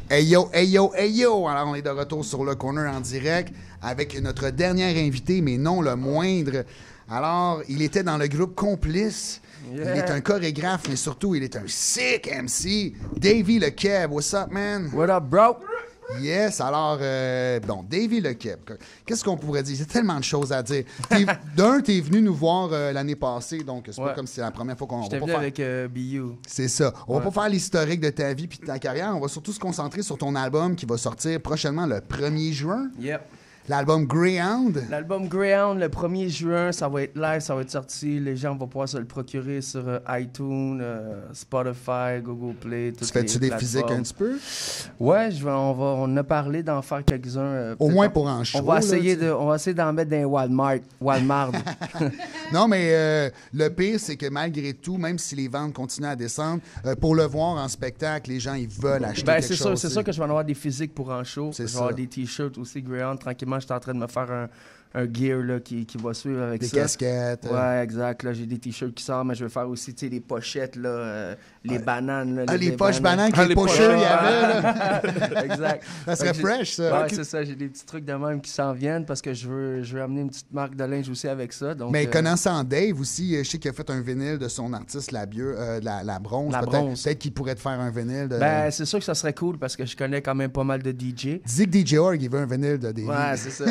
Hey yo, hey yo, hey yo! Alors, on est de retour sur le corner en direct avec notre dernier invité, mais non le moindre. Alors, il était dans le groupe Complice. Yeah. Il est un chorégraphe, mais surtout, il est un sick MC. Davey Le Keb, what's up, man? What up, bro? Yes, alors, bon, Davey Le Keb, qu'est-ce qu'on pourrait dire? Il y a tellement de choses à dire. T'es venu nous voir l'année passée, donc c'est pas comme si c'est la première fois qu'on va pas faire... venu avec BU. C'est ça. On va pas faire l'historique de ta vie puis de ta carrière. On va surtout se concentrer sur ton album qui va sortir prochainement le 1er juin. Yep. L'album Greyhound. L'album Greyhound, le 1er juin, ça va être live, ça va être sorti. Les gens vont pouvoir se le procurer sur iTunes, Spotify, Google Play, toutes les fais-tu des plateformes. physiques un petit peu? Ouais, on a parlé d'en faire quelques-uns. Au moins pour en show. On va essayer d'en mettre dans Walmart. Non, mais le pire, c'est que malgré tout, même si les ventes continuent à descendre, pour le voir en spectacle, les gens, ils veulent acheter quelque chose. C'est sûr que je vais en avoir des physiques pour en show. Je vais avoir des t-shirts aussi, Greyhound, tranquillement. Je suis en train de me faire un gear là, qui va suivre avec des ça. Des casquettes. Ouais, exact. Là, j'ai des t-shirts qui sortent, mais je vais faire aussi les pochettes, là, les bananes. Là, les poches bananes que les pocheurs, il y avait. Là. Exact. Ça serait fresh, ça. Ouais, c'est ça. J'ai des petits trucs de même qui s'en viennent parce que je veux amener une petite marque de linge aussi avec ça. Donc, mais connaissant Dave aussi, je sais qu'il a fait un vinyle de son artiste, la Bronze. Peut-être qu'il pourrait te faire un vinyle. Ben, c'est sûr que ça serait cool parce que je connais quand même pas mal de DJ. Dis que DJ Org, il veut un vinyle de Dave. Ouais, c'est ça.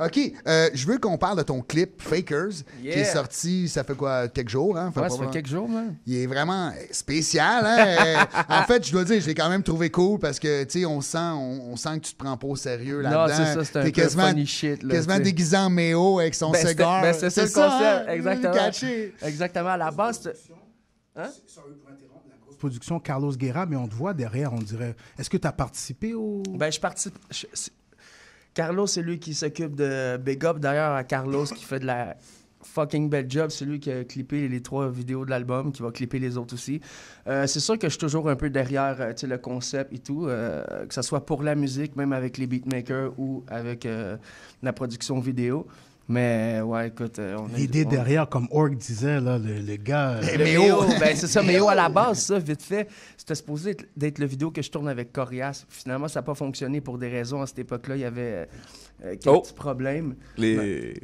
OK, je veux qu'on parle de ton clip Fakers, qui est sorti, ça fait quoi, quelques jours, hein? Ouais, ça fait quelques jours, man. Il est vraiment spécial, hein? En fait, je dois dire, je l'ai quand même trouvé cool parce que, tu sais, on sent que tu te prends pas au sérieux là-dedans. Non, c'est ça, c'est un peu funny shit, là. Quasiment déguisé en Méo avec son cigare. C'est ça le concept, exactement. Catché. Exactement, à la base, hein? Production Carlos Guerra, mais on te voit derrière, on dirait. Est-ce que tu as participé au... Ben, je participe... Carlos, c'est lui qui s'occupe de Big Up, d'ailleurs, à Carlos, qui fait de la fucking belle job. C'est lui qui a clippé les 3 vidéos de l'album, qui va clipper les autres aussi. C'est sûr que je suis toujours un peu derrière le concept et tout, que ce soit pour la musique, même avec les beatmakers ou avec la production vidéo. Mais ouais, écoute... L'idée derrière, comme Org disait, là, le gars... Méo, ben c'est ça, Méo à la base, ça, vite fait, c'était supposé d'être le vidéo que je tourne avec Corias. Finalement, ça n'a pas fonctionné pour des raisons. À cette époque-là, il y avait quelques petits problèmes.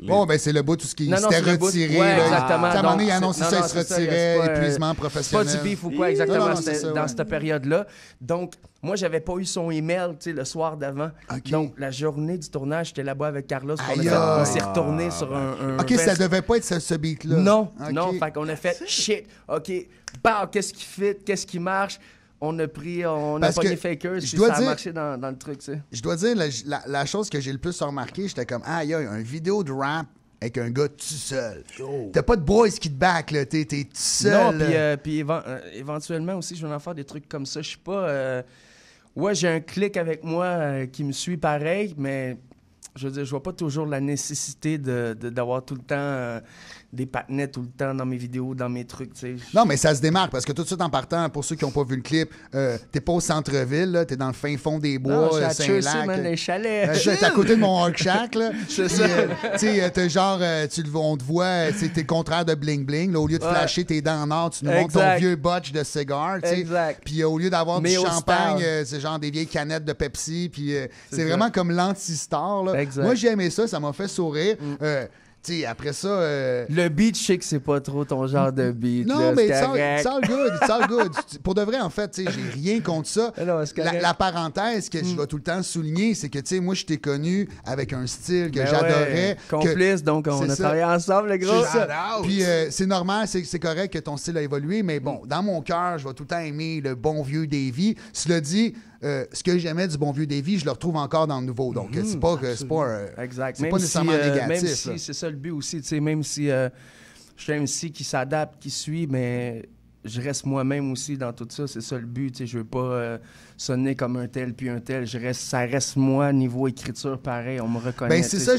Bon, ben c'est le bout, tout ce qui s'était retiré. Ouais, exactement. À un moment donné, il a annoncé ça, il se retirait, épuisement professionnel. Pas du beef ou quoi, exactement, dans cette période-là. Donc... Moi, j'avais pas eu son email, tu sais, le soir d'avant. Okay. Donc, la journée du tournage, j'étais là-bas avec Carlos. On s'est retourné sur un OK, ça devait pas être ce beat-là. Non, non. Fait qu'on a fait shit. OK, bah, qu'est-ce qui fit, qu'est-ce qui marche? On a pogné Fakers, puis ça a marché dans le truc, tu sais. Je dois dire, la chose que j'ai le plus remarqué, j'étais comme, il y a un vidéo de rap avec un gars tout seul. T'as pas de boys qui te back, là. T'es tout seul. Non, puis éventuellement aussi, je vais en faire des trucs comme ça. Je suis pas... Ouais, j'ai un clic avec moi qui me suit pareil, mais je veux dire, je vois pas toujours la nécessité d'avoir tout le temps des partenaires tout le temps dans mes vidéos, dans mes trucs, tu sais. Non, mais ça se démarque parce que tout de suite en partant, pour ceux qui n'ont pas vu le clip, t'es pas au centre-ville, là, t'es dans le fin fond des bois, Saint-Lac. Les chalets. T'es à côté de mon Hard Shack, là. C'est ça. Tu sais, t'es genre, on te voit, t'es le contraire de bling bling, là, au lieu de flasher tes dents en or, tu nous montres ton vieux botch de cigare, tu sais. Exact. Puis au lieu d'avoir du champagne, c'est genre des vieilles canettes de Pepsi, puis c'est vraiment comme l'anti-star, là. Exact. Moi, j'ai aimé ça m'a fait sourire. T'sais, après ça... Le beat, je sais que c'est pas trop ton genre de beat. Non, là, mais it's all good. Pour de vrai, en fait, j'ai rien contre ça. Non, la parenthèse que je vais tout le temps souligner, c'est que, moi, je t'ai connu avec un style que j'adorais. Complice, donc on a travaillé ensemble, le gros. Puis c'est normal, c'est correct que ton style a évolué, mais bon, dans mon cœur, je vais tout le temps aimer le bon vieux Davey. Cela dit... ce que j'aimais du bon vieux Davey, je le retrouve encore dans le nouveau. Donc, c'est pas nécessairement négatif. Même si c'est ça le but aussi, tu sais, même si je suis un MC qui s'adapte, qui suit, mais je reste moi-même aussi dans tout ça. C'est ça le but, tu sais, je veux pas sonner comme un tel puis un tel. Ça reste moi, niveau écriture, pareil, on me reconnaît. Ben, c'est ça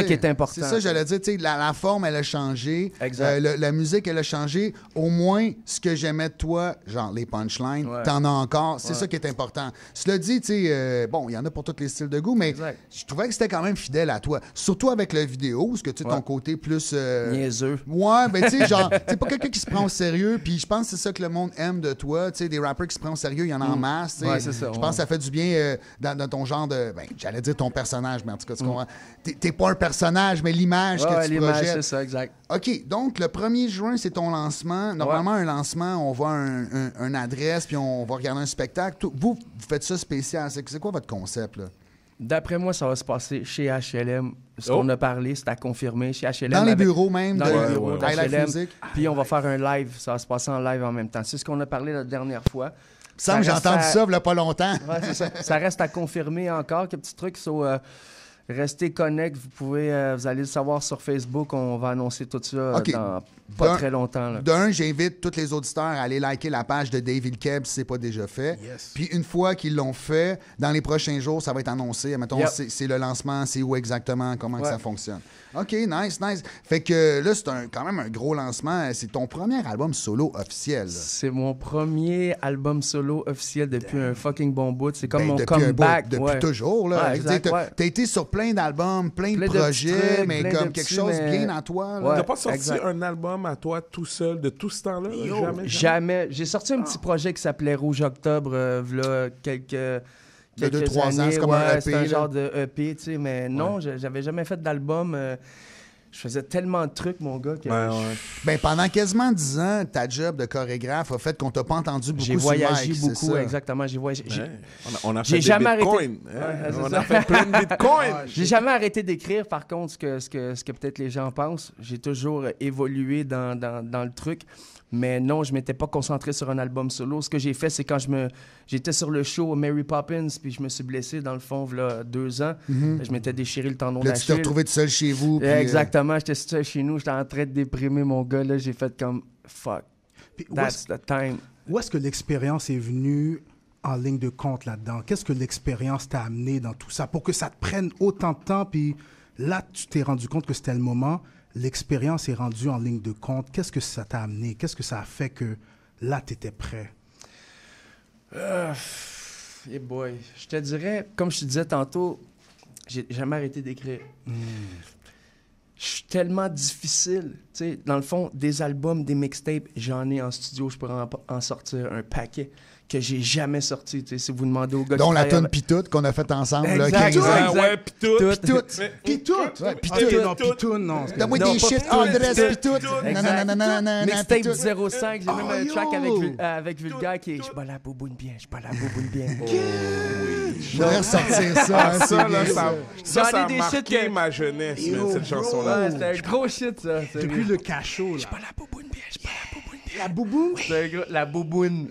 qui est important. C'est ça, j'allais dire, tu sais, la forme, elle a changé. Exact. La musique, elle a changé. Au moins, ce que j'aimais de toi, genre les punchlines, t'en as encore. C'est ça qui est important. Cela dit, tu sais, bon, il y en a pour tous les styles de goût, mais je trouvais que c'était quand même fidèle à toi. Surtout avec la vidéo, parce que tu sais, ton côté plus... niaiseux. Ouais, ben, tu sais, genre, t'es pas quelqu'un qui se prend au sérieux, puis je pense que c'est ça que le monde aime de toi. Tu sais, des rappers qui se prennent au sérieux, il y en a en masse. Tu sais. Ouais, c'est ça. Je pense que ça fait du bien dans ton genre de... Ben, j'allais dire ton personnage, mais en tout cas, tu comprends. T'es pas un personnage, mais l'image que tu l'image, projettes. c'est ça, exact. OK, donc le 1er juin, c'est ton lancement. Normalement, un lancement, on voit une adresse, puis on va regarder un spectacle. Vous faites ça spécial. C'est quoi votre concept, là? D'après moi, ça va se passer chez HLM. Ce qu'on a parlé, c'est à confirmer chez HLM. Dans les bureaux même dans les bureaux High Life d'HLM. Music. Puis on va faire un live. Ça va se passer en live en même temps. C'est ce qu'on a parlé la dernière fois. Ça me semble que j'ai entendu ça il y a pas longtemps. Ouais, c'est ça. Ça reste à confirmer encore. Quelques petits trucs sur... Restez connect, vous allez le savoir sur Facebook, on va annoncer tout ça dans pas très longtemps. Là. J'invite tous les auditeurs à aller liker la page de David Keb si ce n'est pas déjà fait. Yes. Puis une fois qu'ils l'ont fait, dans les prochains jours, ça va être annoncé. Mettons, c'est le lancement, c'est où exactement, comment que ça fonctionne. OK, nice. Fait que là, c'est quand même un gros lancement. C'est ton premier album solo officiel. C'est mon premier album solo officiel depuis un fucking bon bout. C'est comme mon depuis comeback. Depuis toujours. Là. Ouais, exact, t'as été sur plein d'albums, plein de projets, trucs, mais comme quelque chose bien à toi. Là. T'as pas sorti un album à toi tout seul de tout ce temps-là? Jamais. J'ai sorti un petit projet qui s'appelait Rouge Octobre, là, quelques 2-3 ans, années. c'est comme un EP. C'est un genre de EP, tu sais, mais non, j'avais jamais fait d'album. Je faisais tellement de trucs, mon gars, que... Ben, pendant quasiment 10 ans, ta job de chorégraphe a fait qu'on t'a pas entendu beaucoup sur mic. J'ai voyagé beaucoup, exactement. J'ai voyagé. On a fait des bitcoins. On a fait plein de bitcoins. J'ai jamais arrêté d'écrire, par contre, ce que peut-être les gens pensent. J'ai toujours évolué dans le truc. Mais non, je m'étais pas concentré sur un album solo. Ce que j'ai fait, c'est quand j'étais sur le show Mary Poppins, puis je me suis blessé, dans le fond, là, 2 ans. Je m'étais déchiré le tendon d'Achille. Là, tu t'es retrouvé tout seul chez vous. Puis, exactement, j'étais seul chez nous. J'étais en train de déprimer, mon gars. Là, j'ai fait comme, fuck, that's the time. Où est-ce que l'expérience est venue en ligne de compte là-dedans? Qu'est-ce que l'expérience t'a amené dans tout ça pour que ça te prenne autant de temps? Puis là, tu t'es rendu compte que c'était le moment. L'expérience est rendue en ligne de compte. Qu'est-ce que ça t'a amené? Qu'est-ce que ça a fait que là, tu étais prêt? Hey boy. Je te dirais, comme je te disais tantôt, j'ai jamais arrêté d'écrire. Je suis tellement difficile. Tu sais, dans le fond, des albums, des mixtapes, j'en ai en studio. Je pourrais en sortir un paquet que j'ai jamais sorti. Tu sais, si vous demandez aux gars dont qui la travaillent tune Pitoute qu'on a fait ensemble. Exact, là, 15 ans. exact. Ouais, Pitoute. Pitoute. Ouais, Non, Pitoune, non. Donne-moi des shit adresse Pitoute. Non. Mixtape 05, j'ai même un track avec Vulgaire qui est « Je bats la bouboune bien, je bats la bouboune bien. » Je voudrais ressortir ça. Ça, là, ça J'en ai a des marqué shit que- ma jeunesse, man, cette Ouais, chanson-là. c'était un gros shit, ça. Depuis le cachot, là. Je bats la bouboune bien, je bats la bouboune bien. La bouboune? C'est un gros... La bouboune.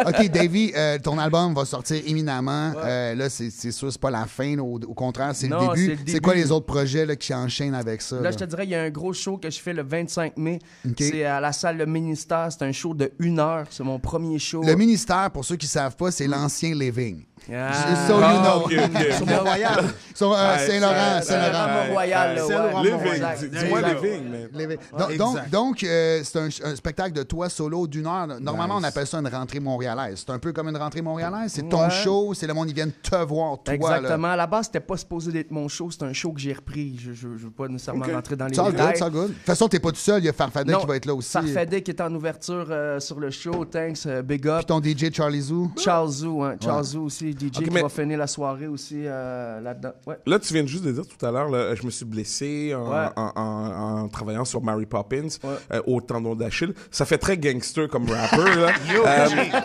OK, Davy, ton album va sortir imminemment. Là, c'est sûr, c'est pas la fin. Au contraire, c'est le Non, début. c'est le C'est début. quoi les autres projets là, qui enchaînent avec ça? Là, je te dirais, il y a un gros show que je fais le 25 mai. OK. C'est à la salle Le Ministère. C'est un show de 1 heure. C'est mon premier show. Le ministère, pour ceux qui savent pas, c'est l'ancien Living. Ah. Just so you know. OK. Sur Mont-Royal. Sur Saint-Laurent. Saint-Laurent, Mont-Royal. là, Saint-Laurent, ouais. Living. Exact. Dis-moi Exact. Living, man. Donc, c'est un spectacle de toi solo d'1 heure. Normalement, on appelle ça une rentrée montréalaise. C'est un peu comme une rentrée montréalaise. C'est ton Ouais. show, c'est le monde, ils viennent te voir, toi. Exactement. À la base, c'était pas supposé d'être mon show. C'est un show que j'ai repris. Je veux pas nécessairement rentrer dans les Ça détails. good, ça good. De toute façon, t'es pas tout seul. Il y a Farfadet Non, qui va être là aussi. Farfadet qui est en ouverture sur le show. Thanks, big up. Puis ton DJ Charlie Zoo. Charles Zou, hein. Charles Zou aussi, DJ Ok, qui mais- va finir la soirée aussi là-dedans. Ouais. Là, tu viens juste de dire tout à l'heure, là, je me suis blessé Ouais. en travaillant sur Mary Poppins Ouais. au tendon d'Achille. Ça fait très gangster comme rapper, là.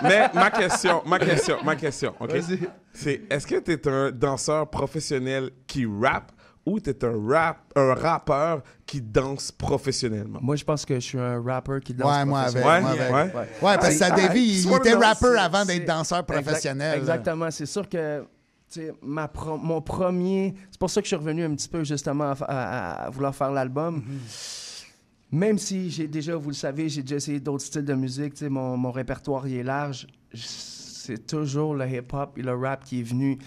Mais ma question, OK? C'est, est-ce que tu es un danseur professionnel qui rappe ou tu es un rappeur qui danse professionnellement? Moi, je pense que je suis un rapper qui danse. Ouais, moi avec. Ouais, moi avec. ouais. Ouais, parce que ça Davy, il était danse, rappeur avant C'est- d'être danseur professionnel. Exactement. C'est sûr que tu sais, mon premier... C'est pour ça que je suis revenu un petit peu justement à vouloir faire l'album. Même si j'ai déjà, vous le savez, j'ai déjà essayé d'autres styles de musique, tu sais, mon répertoire il est large, c'est toujours le hip-hop et le rap qui est venu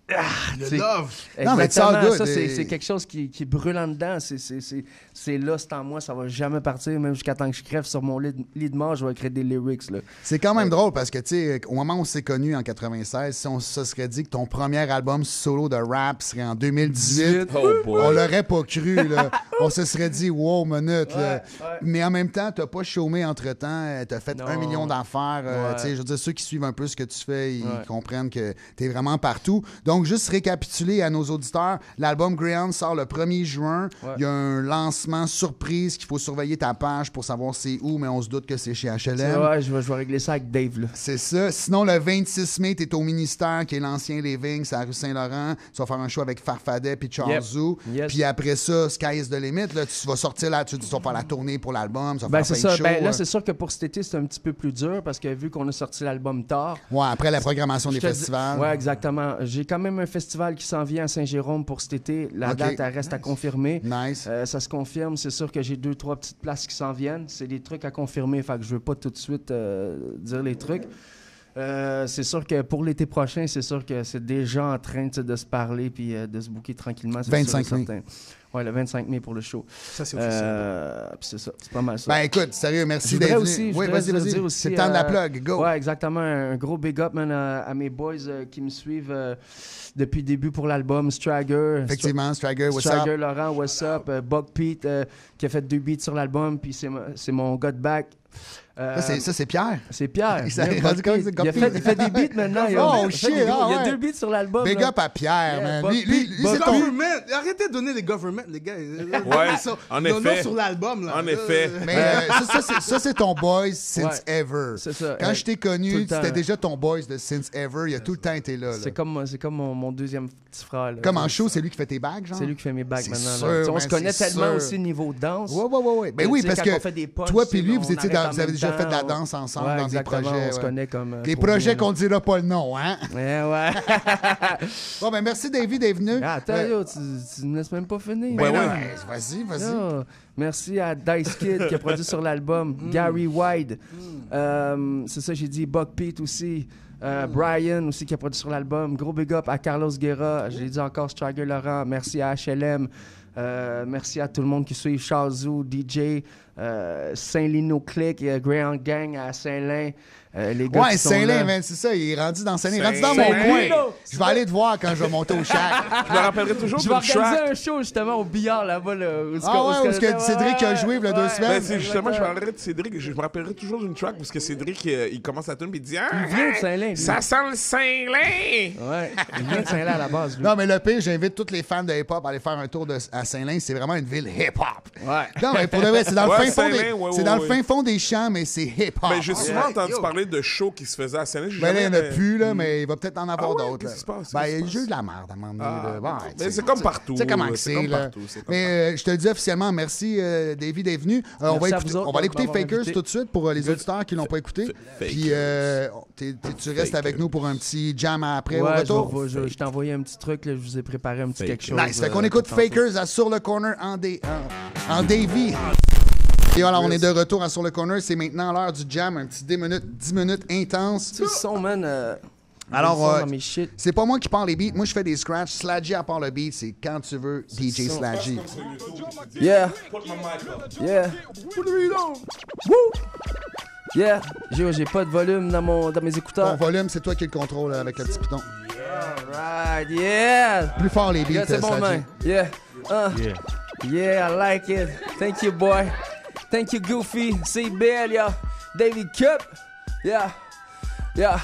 Le love. Non, mais it's all Exactement, good. ça, c'est quelque chose qui brûle en dedans. C'est là, c'est en moi, ça va jamais partir. Même jusqu'à temps que je crève sur mon lit de mort, je vais écrire des lyrics. Là. C'est quand même drôle parce que, tu sais, au moment où on s'est connus en 96, si on se serait dit que ton premier album solo de rap serait en 2018, Oh boy. on l'aurait pas cru, là. On se serait dit, wow, minute, là. Mais en même temps, t'as pas chômé entre-temps. T'as fait Non. 1 million d'affaires. Ouais. Tu sais, je veux dire, ceux qui suivent un peu ce que tu fais, ils comprennent que t'es vraiment partout. Donc, juste récapituler à nos auditeurs, l'album Greyhound sort le 1er juin. Ouais. Il y a un lancement surprise qu'il faut surveiller ta page pour savoir c'est où, mais on se doute que c'est chez H&M. Ouais, je vais régler ça avec Dave. Là. C'est ça. Sinon, le 26 mai, t'es au Ministère, qui est l'ancien Living, c'est à la rue Saint-Laurent. Tu vas faire un show avec Farfadet puis Charles Zou. Yes. Puis après ça, Sky is the limit. Là, tu vas sortir là, tu vas faire la tournée pour l'album. Tu vas Ben, faire c'est plein ça. de Ben, shows, là, c'est sûr que pour cet été, c'est un petit peu plus dur parce que vu qu'on a sorti l'album tard. Ouais, après la programmation des je te dis- festivals. Ouais, exactement. J'ai quand même un festival qui s'en vient à Saint-Jérôme pour cet été. La Ok. date, elle reste à confirmer. Nice. Ça se confirme. C'est sûr que j'ai 2-3 petites places qui s'en viennent. C'est des trucs à confirmer. Fait que je veux pas tout de suite dire les trucs. C'est sûr que pour l'été prochain, c'est sûr que c'est déjà en train de se parler puis de se booker tranquillement. C'est 25 sûr et mai. certain. Ouais, le 25 mai pour le show. Ça, c'est officiel. Puis c'est ça. C'est pas mal ça. Ben écoute, sérieux, merci Je voudrais d'être aussi, venu. je Oui, voudrais vas-y, dire vas-y. aussi, C'est le temps de la plug. Go. Ouais, exactement. Un gros big up, man, à mes boys qui me suivent depuis le début pour l'album. Stragger. Effectivement, Stragger, what's Stragger up? Laurent, what's up? Buck Pete qui a fait 2 beats sur l'album, puis c'est mon gars de back. Ça, c'est Pierre. C'est Pierre. Il s'est Buck rendu compte que Pete. c'est Il fait des beats maintenant. Oh, il shit, il y ah, a ouais. 2 beats sur l'album. Big là. up à Pierre, Yeah, man. Buck Lui, Pete, c'est Buck ton... Government! Arrêtez de donner les government, les gars. Ouais, Ça, en non, effet. non, sur l'album, là. En effet. Mais ça, c'est ton boys since Ouais. ever. C'est ça. Quand je t'ai Tout connu, le temps, c'était hein. déjà ton boys de since ever. Il a tout le temps été là. C'est comme mon deuxième petit frère. là. Comme en show, c'est lui qui fait tes bags, genre? C'est lui qui fait mes bacs C'est maintenant. là. sûr, Tu sais, on man, se connaît c'est tellement sûr. aussi niveau danse. Ouais. Ben oui, Tu sais, parce quand on que fait des punchs, toi puis lui, on vous étiez arrête en vous avez même déjà fait de la temps, danse ensemble Ouais, dans des exactement, projets. on se connaît comme... Des trop projets bien, qu'on ne dira pas le nom, hein? là. Ouais. Bon, ben merci, David, d'être venu. Ah, attends, yo, tu me laisses même pas finir. Ben Ouais, non, ouais. vas-y. Yo, merci à Dice Kid qui a produit sur l'album. Gary Wide. C'est ça, j'ai dit. Buck Pete aussi. Brian aussi qui a produit sur l'album. Gros big up à Carlos Guerra. J'ai dit encore Stragger Laurent. Merci à HLM. Merci à tout le monde qui suit. Charles Zou, DJ. Saint-Lino Click, Greyhound Gang à Saint-Lin. Les gars Ouais, qui sont là. Saint-Lin, man, c'est ça. Il est rendu dans Saint-Lin. Il est rendu dans mon Saint-Lin. coin. Je vais aller te voir quand je vais monter au shack. Je me rappellerai toujours Je vais d'une organiser track. un show justement au billard là-bas. Là, où Où est-ce que Cédric a joué il y a 2 semaines? Ben, c'est justement, je parlerai de Cédric. Je me rappellerai toujours d'une track parce que Cédric, il commence à tourner et il dit Il vient de Saint-Lin. lui. ça sent le Saint-Lin! Ouais, il vient de Saint-Lin à la base. Lui. Non, mais le pire, j'invite tous les fans de hip-hop à aller faire un tour à Saint-Lin. C'est vraiment une ville hip-hop. Ouais. Non, mais pour de vrai, c'est dans le Ouais, fin fond Saint-Lin, des, ouais, c'est ouais, dans le ouais. fin fond des champs, mais c'est hip-hop. Ben, j'ai souvent entendu Yo. parler de shows qui se faisaient à Saint-Lin. J'ai Ben là, il n'y en jamais- a plus, là, mais il va peut-être en avoir Ah ouais? d'autres. Qu'est-ce là. qui se passe? Ben, Qu'est-ce qui il y a se juste de la merde à un moment donné. Ah, là. Ouais, mais c'est comme partout. Tu sais comment que C'est c'est, comme là. partout, c'est comme Mais je te le dis officiellement, merci, David, d'être venu. On Merci va à écouter, vous autres on va aller de écouter m'avoir Fakers invité. tout de suite pour les auditeurs qui ne l'ont pas écouté. Puis tu restes avec nous pour un petit jam après au Ouais, retour. je t'ai envoyé un petit truc, là, je vous ai préparé un petit quelque chose. Nice. Fait qu'on écoute tantôt. Fakers à Sur le Corner en Davy. Et voilà, on est de retour à Sur le Corner. C'est maintenant l'heure du jam. Un petit 10 minutes intense. Tu sais, le son, man. Alors, le son dans mes shit. c'est pas moi qui parle les beats. Moi, je fais des scratchs. Sladgy à part le beat, c'est quand tu veux, DJ son. Sladgy. Yeah. Yeah. Woo. Yeah. J'ai pas de volume dans mes Ton écouteurs. volume, c'est toi qui le contrôle avec le petit piton. Alright, yeah. Plus fort les beats, Yeah, c'est bon, Sladgy. man. Yeah. Yeah, I like it. Thank you, boy. Thank you, Goofy. C'est belle, yeah. David Cup. Yeah. Yeah.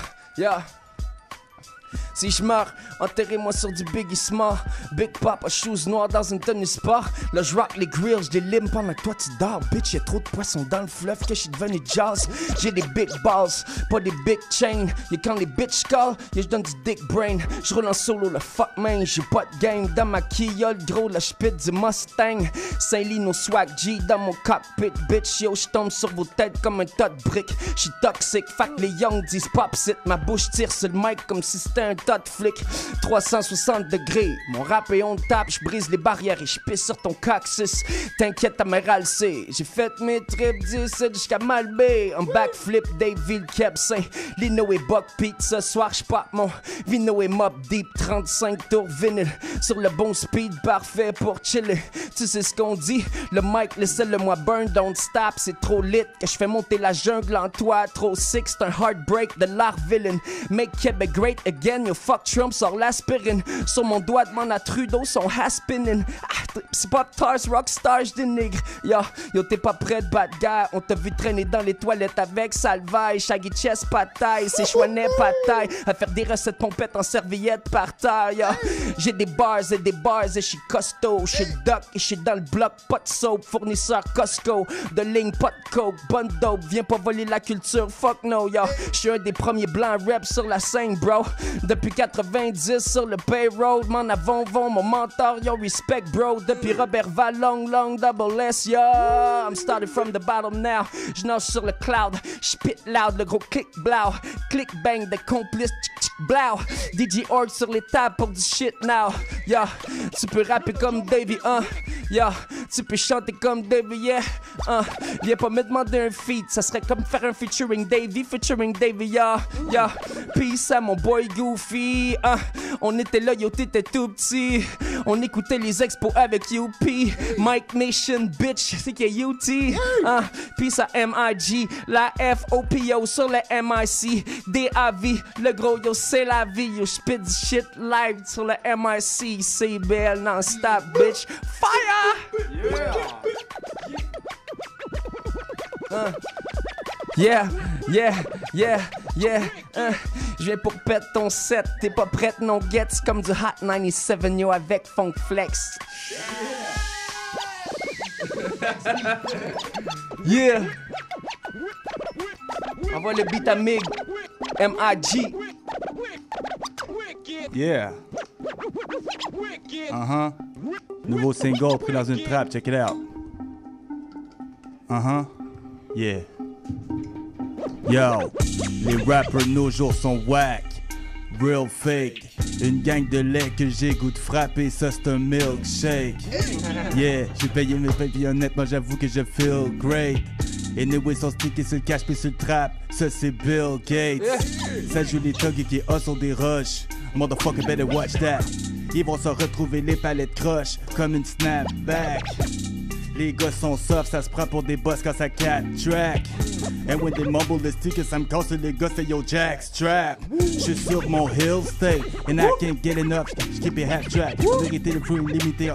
Si je meurs, enterrez-moi sur du Biggie Smart. Big Papa, shoes noirs dans une tenue sport. Là, je rock les grills, je les lime pendant que toi tu dors. Bitch, y'a trop de poissons dans le fleuve que je suis devenu jazz. J'ai des big balls, pas des big chains. Y'a quand les bitch call, y'a je donne du dick brain. Je roule en solo, le fuck man. J'ai pas de game dans ma quillole, gros, la j'pite du Mustang. Saint-Lino swag G dans mon cockpit. Bitch, yo, j'tombe sur vos têtes comme un tas de briques. J'suis toxique, fac les young disent pop sit. Ma bouche tire sur le mic comme si c'était un tas stade flic. 360 degrés, mon rap et on tape, je brise les barrières et je pisse sur ton cactus. T'inquiète, amiral C, j'ai fait mes trips 17 jusqu'à Malbé. Un backflip, Daveville, Kebsin, Lino et Buck Pete. Ce soir, j'pop mon Vino et Mob Deep. 35 tours vinyle sur le bon speed, parfait pour chiller. Tu sais ce qu'on dit, le mic, laissez-le-moi burn, don't stop. C'est trop lit que je fais monter la jungle en toi. Trop sick, c'est un heartbreak de l'art villain. Make Québec great again, yo fuck Trump, sort l'aspirine. Sur mon doigt, demande à Trudeau son haspinin. C'est pop stars, rockstars, je dénigre. Yo, t'es pas prêt de battre guerre. On t'a vu traîner dans les toilettes avec Salvaille, Shaggy Chess, pataille, c'est chouanet, pataille. À faire des recettes pompettes en serviette par terre, yo. J'ai des bars et je suis costaud. J'suis doc et j'suis dans le bloc, pas de soap. Fournisseur Costco, de ligne, pas de coke, bonne dope. Viens pas voler la culture, fuck no, yo. J'suis un des premiers blancs rap sur la scène, bro. Depuis 90 sur le payroll, m'en avant, mon mentor, yo, respect, bro. Depuis Robert Vallon, long, double S, yo. I'm started from the bottom now. J'nage sur le cloud, j'pit loud, le gros click, blow. Click bang, de complice, blow. DJ Org sur les tables pour du shit now. Yeah, tu peux rapper comme Davey, yeah, tu peux chanter comme Davey, yeah. Viens pas me demander un feat, ça serait comme faire un featuring Davey, yeah, yeah. Peace à mon boy Goofy, on était là, yo, t'étais tout petit. On écoutait les expos avec UP. Mike Nation, bitch, c'est qu'il y a UT. Peace à MIG, la FOPO sur le MIC. DAV, le gros, yo, c'est la vie. Yo, j'pit du shit live sur le MIC. CBL non-stop, bitch. Fire! Yeah! Je viens pour pète ton set. T'es pas prête, non gets comme du Hot 97, yo, avec Funk Flex. Yeah! Envoie le beat à Mig. MIG. Yeah. Nouveau single pris dans une trappe, check it out. Yeah. Yo, les rappers nos jours sont whack, real fake. Une gang de lait que j'ai goût de frapper, ça c'est un milkshake. Yeah, j'ai payé mes papiers, honnêtement j'avoue que je feel great. Anyway, sont stickés sur le cash puis sur le trap, ça c'est Bill Gates. Ça joue les thugs qui hustle des rushs, motherfucker better watch that. Ils vont se retrouver les palettes croches comme une snapback. Les gars sont soft, ça se prend pour des boss quand ça 4 track. And when they mumble the stickers, ça me casse les gars, c'est yo Jack Strap. J'suis sur mon hill state, and I can't get enough. J'keep it half track, en vérité le fruit limité.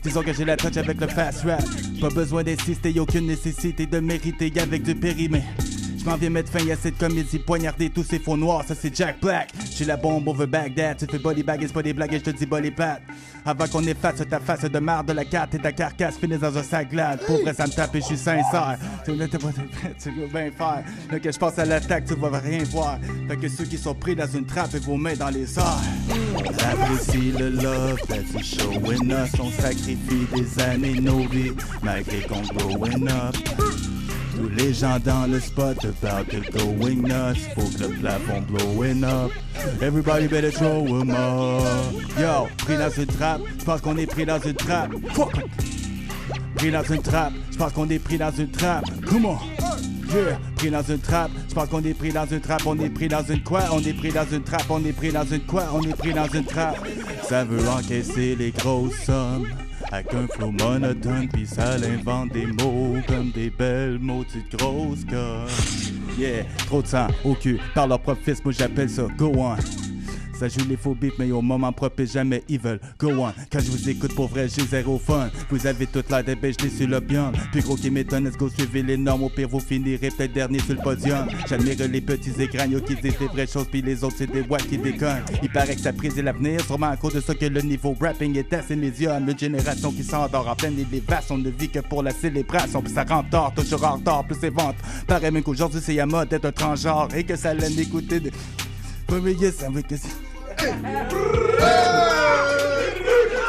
Disons que j'ai la touch avec le fast rap. Pas besoin d'insister, aucune nécessité de mériter avec du périmé. J'm'en viens mettre fin à cette comédie, poignarder tous ces faux noirs, ça c'est Jack Black. J'ai la bombe over Baghdad, tu fais body bag et c'est pas des blagues et j'te dis body pat. Avant qu'on efface ta face de marde de la carte et ta carcasse finisse dans un sac glade. Pour vrai ça me tape et j'suis sincère. Tu veux bien faire. Là que j'passe à l'attaque, tu vas rien voir. Fait que ceux qui sont pris dans une trappe et vos mains dans les airs. On apprécie le love that's showing us. On sacrifie des années nos vies malgré qu'on growing up. Tous les gens dans le spot about to going nuts. Faut que le plafond blowing up. Everybody better throw 'em up. Yo, pris dans une trappe, j'pense qu'on est pris dans une trappe. Fuck it. Pris dans une trappe, j'pense qu'on est pris dans une trappe. Come on. Yeah, pris dans une trappe, j'pense qu'on est pris dans une trappe. On est pris dans une quoi? On est pris dans une trappe. On est pris dans une quoi? On est pris dans une trappe. Ça veut encaisser les grosses sommes. Avec un flow monotone, pis ça l'invente des mots comme des belles maudites grosses connes. Yeah, trop de sang au cul, par leur propre fils, moi j'appelle ça go on. Ça joue les faux beats, mais au moment propice, jamais evil. Go on, quand je vous écoute pour vrai, j'ai zéro fun. Vous avez toute l'air des bêches, sur l'opium. Puis gros qui m'étonne, let's go, suivez les normes. Au pire, vous finirez peut-être dernier sur le podium. J'admire les petits écrans qui disent des vraies choses, puis les autres, c'est des wacks qui déconnent. Il paraît que ça prise l'avenir, sûrement à cause de ça que le niveau rapping est assez médium. Une génération qui s'endort en pleine élévation, on ne vit que pour la célébration. Puis ça rentre tard, toujours en retard, plus c'est vente. Paraît même qu'aujourd'hui, c'est à mode d'être un transgenre et que ça l'aime écouter de. Oui, yes, avec que c'est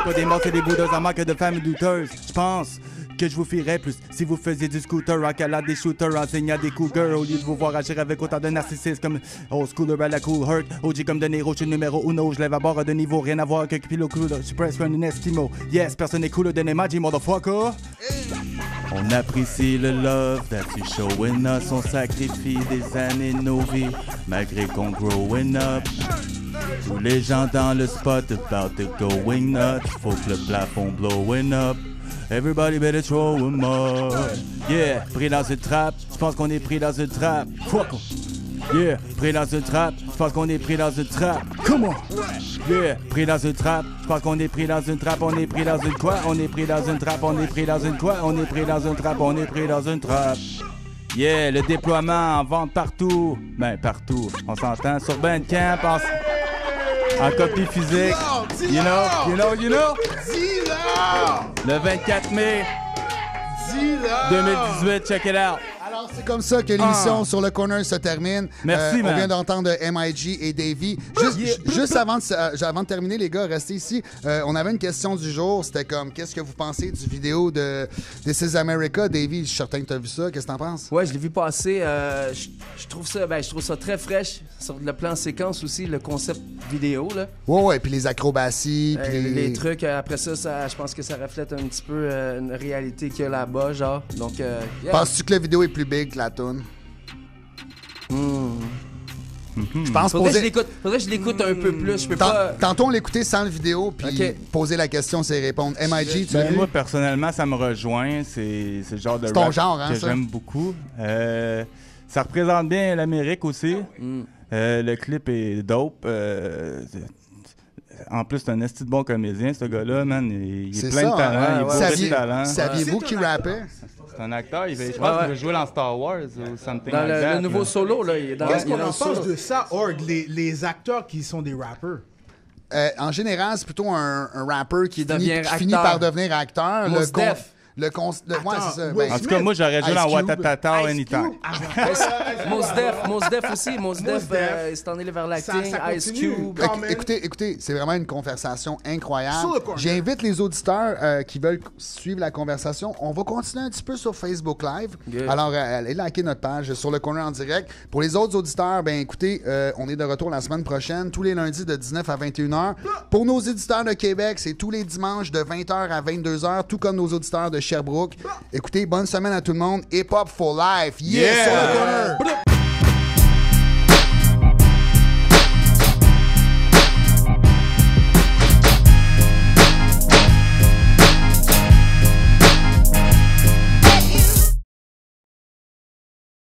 pas des morts, c'est des bouddhas en manque de femmes douteuses. J'pense que je vous ferais plus si vous faisiez du scooter, rock des shooters, enseignant des cougars au lieu de vous voir agir avec autant de narcissisme comme old schooler à la cool hurt. OG comme De Niro, je suis numéro uno, je lève à bord de niveau, rien à voir avec Pilo Cool, je presse un Eskimo. Yes, personne n'est cooler than Emoji, motherfucker. On apprécie le love that you showing us, on sacrifie des années de nos vies, malgré qu'on growing up. Tous les gens dans le spot about to going nuts, faut que le plafond blowing up. Everybody better throw 'em up. Yeah, pris dans une trappe, je pense qu'on est pris dans une trappe. Fuck 'em. Yeah, pris dans une trappe, je pense qu'on est pris dans une trappe. Come on. Yeah, pris dans une trappe, je pense qu'on est pris dans une trappe, on est pris dans une quoi? On est pris dans une trappe, on est pris dans une quoi? On est pris dans une trappe, on est pris dans une trappe. Yeah, le déploiement en vente partout. Ben, partout. On s'entend sur Bandcamp, en copie physique. You know. Le 24 mai 2018, check it out. Alors, c'est comme ça que l'émission Sur le Corner se termine. Merci, man. On vient d'entendre MIG et Davey. Juste avant de terminer, les gars, restez ici. On avait une question du jour. C'était comme, qu'est-ce que vous pensez du vidéo de This is America? Davey, je suis certain que tu as vu ça. Qu'est-ce que t'en penses? Ouais, je l'ai vu passer. Je trouve ça très fraîche sur le plan séquence aussi, le concept vidéo. Là. Ouais, puis les acrobaties. Puis les trucs, après ça, je pense que ça reflète un petit peu une réalité qu'il y a là-bas, genre. Donc, yeah. Penses-tu que la vidéo est plus big que la toune? Je pense faudrait que je l'écoute un peu plus. Je peux pas... Tantôt, on l'écoutait sans le vidéo, puis poser la question, c'est répondre. MIG, tu l'as vu? Moi, personnellement, ça me rejoint. C'est le genre de c'est ton rap genre, hein, que ça? j'aime beaucoup. Ça représente bien l'Amérique aussi. Le clip est dope. En plus, c'est un esti de bon comédien, ce gars-là, man. Il est plein de talent. Il est beau de talent. Saviez-vous qu'il rappait? C'est un acteur. Je pense qu'il veut jouer dans Star Wars ou something dans like that. Le nouveau solo, là. Il est dans Qu'est-ce qu'on en pense de ça, Org, les acteurs qui sont des rappers? En général, c'est plutôt un rappeur qui finit acteur. par devenir acteur. Mos Def. Ouais, c'est ça. Will En tout cas, moi, j'aurais joué dans Watatata anytime. Mos Def aussi. Mos Def, il s'est en allé vers l'acting. Ice Cube. Écoutez, c'est vraiment une conversation incroyable. J'invite les auditeurs qui veulent suivre la conversation. On va continuer un petit peu sur Facebook Live. Yeah. Alors, allez liker notre page Sur le Corner en direct. Pour les autres auditeurs, ben écoutez, on est de retour la semaine prochaine, tous les lundis de 19 à 21h. Pour nos éditeurs de Québec, c'est tous les dimanches de 20h à 22h, tout comme nos auditeurs de Sherbrooke. Écoutez, bonne semaine à tout le monde. Hip Hop for Life. Yes, Sur le Corner.